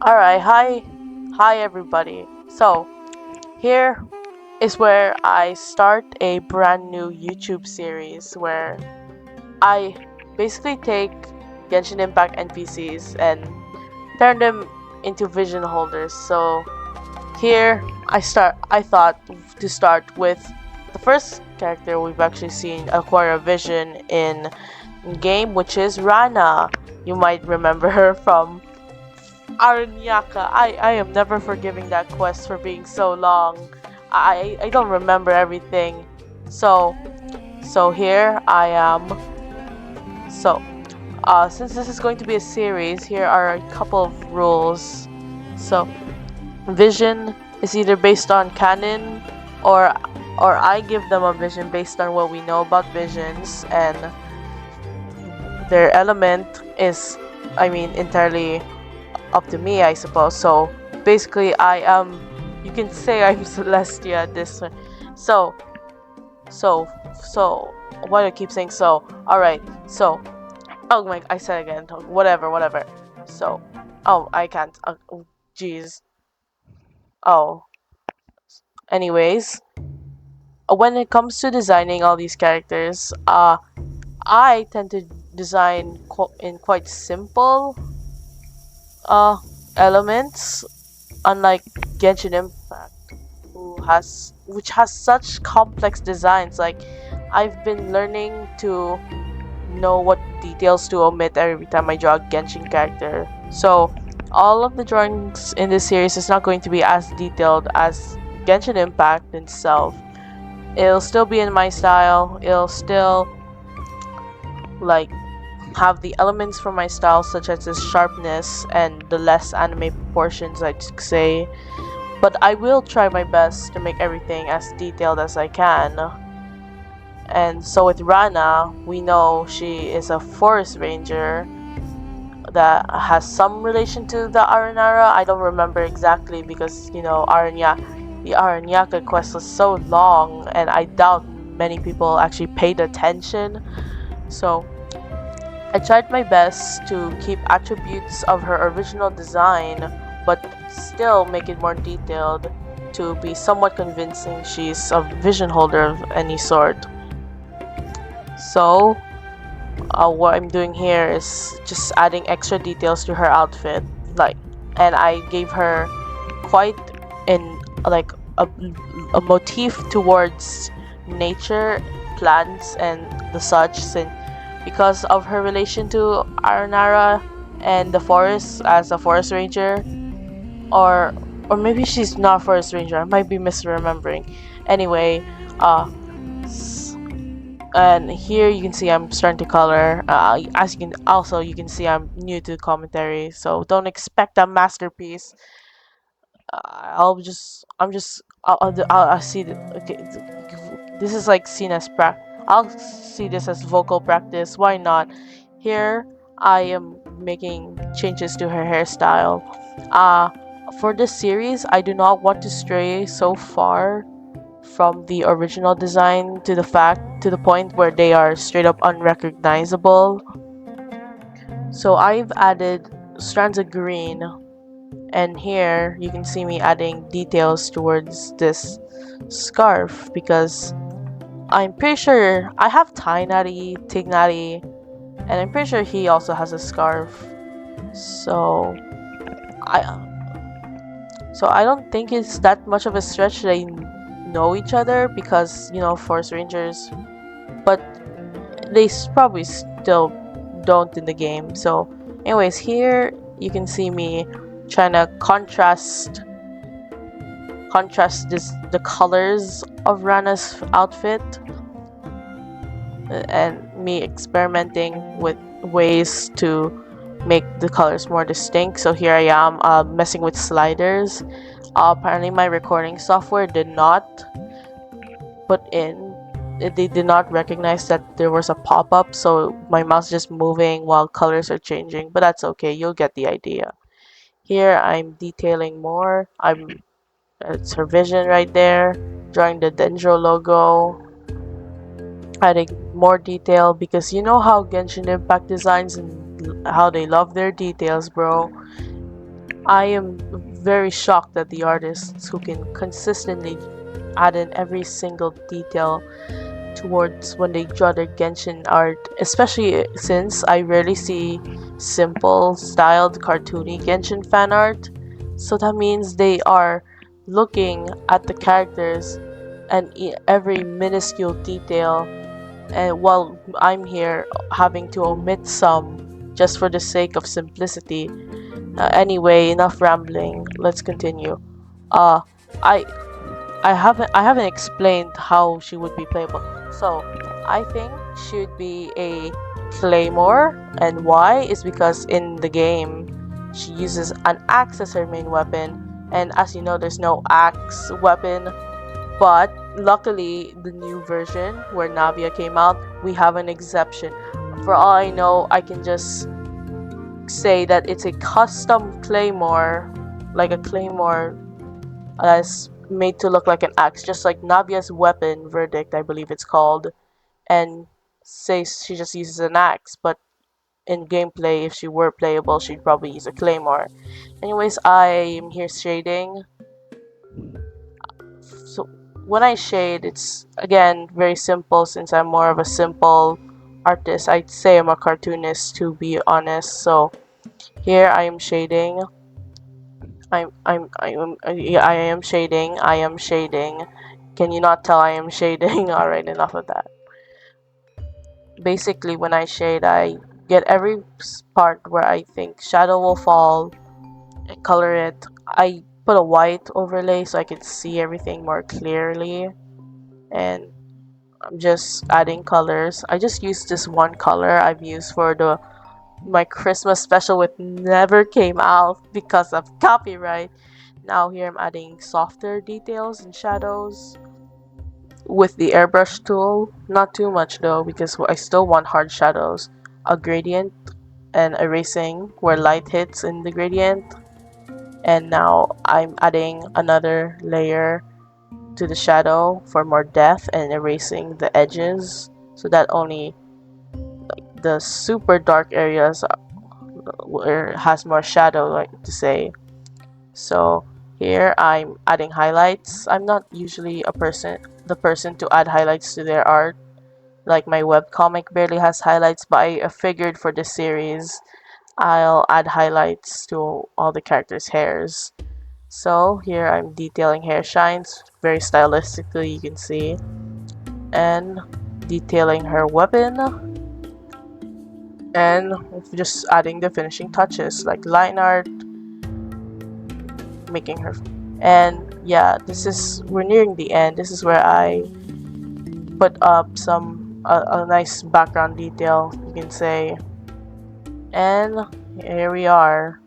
Alright, hi everybody. So, here is where I start a brand new YouTube series where I basically take Genshin Impact NPCs and turn them into vision holders. So, here I thought to start with the first character we've actually seen acquire a vision in game, which is Rana. You might remember her from Aranyaka. I am never forgiving that quest for being so long. I don't remember everything. So here I am. So since this is going to be a series, here are a couple of rules. So vision is either based on canon or I give them a vision based on what we know about visions, and their element is, I mean, entirely up to me, I suppose. So basically, I am. You can say I'm Celestia at this one. So, so, so. Why do I keep saying so? All right. So, oh my, I said again. Whatever. So, oh, I can't. Jeez. Oh. Anyways, when it comes to designing all these characters, I tend to design in quite simple uh elements, unlike Genshin Impact, which has such complex designs. Like, I've been learning to know what details to omit every time I draw a Genshin character. So all of the drawings in this series is not going to be as detailed as Genshin Impact itself. It'll still be in my style. It'll still like have the elements from my style, such as the sharpness and the less anime proportions, I'd say. But I will try my best to make everything as detailed as I can. And so with Rana, we know she is a forest ranger that has some relation to the Aranara. I don't remember exactly because, the Aranyaka quest was so long and I doubt many people actually paid attention. So I tried my best to keep attributes of her original design, but still make it more detailed to be somewhat convincing she's a vision holder of any sort. So, what I'm doing here is just adding extra details to her outfit, like, and I gave her quite in like a motif towards nature, plants, and the such, since because of her relation to Aranara and the forest as a forest ranger, or maybe she's not a forest ranger. I might be misremembering. Anyway, uh, and here you can see I'm starting to color. As you can see I'm new to commentary, so don't expect a masterpiece. I'll see okay, this is like seen as I'll see this as vocal practice. Why not? Here I am making changes to her hairstyle. uh for this series, I do not want to stray so far from the original design to the point where they are straight up unrecognizable. So I've added strands of green, and here you can see me adding details towards this scarf because I'm pretty sure I have Tainari, Tignari, and I'm pretty sure he also has a scarf. So I I don't think it's that much of a stretch they know each other because, Forest Rangers, but they probably still don't in the game. So anyways, here you can see me trying to contrast the colors of Rana's outfit, and me experimenting with ways to make the colors more distinct. So here I am messing with sliders. Apparently my recording software did not put in they did not recognize that there was a pop-up, so my mouse just moving while colors are changing, but that's okay, you'll get the idea. Here I'm detailing more. It's her vision right there, drawing the Dendro logo, adding more detail because you know how Genshin Impact designs and how they love their details, bro. I am very shocked at the artists who can consistently add in every single detail towards when they draw their Genshin art, especially since I rarely see simple, styled, cartoony Genshin fan art. So that means they are looking at the characters and every minuscule detail, and while I'm here having to omit some just for the sake of simplicity. Anyway, enough rambling. Let's continue. Uh, I I haven't explained how she would be playable. So I think she would be a claymore, and why is because in the game she uses an axe as her main weapon, and as you know, there's no axe weapon. But luckily, the new version where Navia came out, we have an exception. For all I know, I can just say that it's a custom claymore, like a claymore that's made to look like an axe, just like Navia's weapon, Verdict, I believe it's called, and says she just uses an axe, but in gameplay, if she were playable, she'd probably use a claymore. Anyways, I'm here shading. So when I shade, it's again very simple since I'm more of a simple artist. I'd say I'm a cartoonist to be honest. So here I am shading. Yeah, I am shading. I am shading. Can you not tell I am shading? Alright, enough of that. Basically, when I shade, I get every part where I think shadow will fall and color it. I put a white overlay so I can see everything more clearly, and I'm just adding colors. I just used this one color I've used for the my Christmas special, which never came out because of copyright. Now here I'm adding softer details and shadows with the airbrush tool. Not too much though, because I still want hard shadows. A gradient and erasing where light hits in the gradient. And now I'm adding another layer to the shadow for more depth and erasing the edges so that only the super dark areas where has more shadow, like to say. So here I'm adding highlights. I'm not usually the person to add highlights to their art. Like my webcomic barely has highlights, but I figured for this series I'll add highlights to all the characters' hairs. So here I'm detailing hair shines very stylistically, you can see, and detailing her weapon, and just adding the finishing touches like line art, making her. And yeah, we're nearing the end. This is where I put up a nice background detail, you can say. And here we are.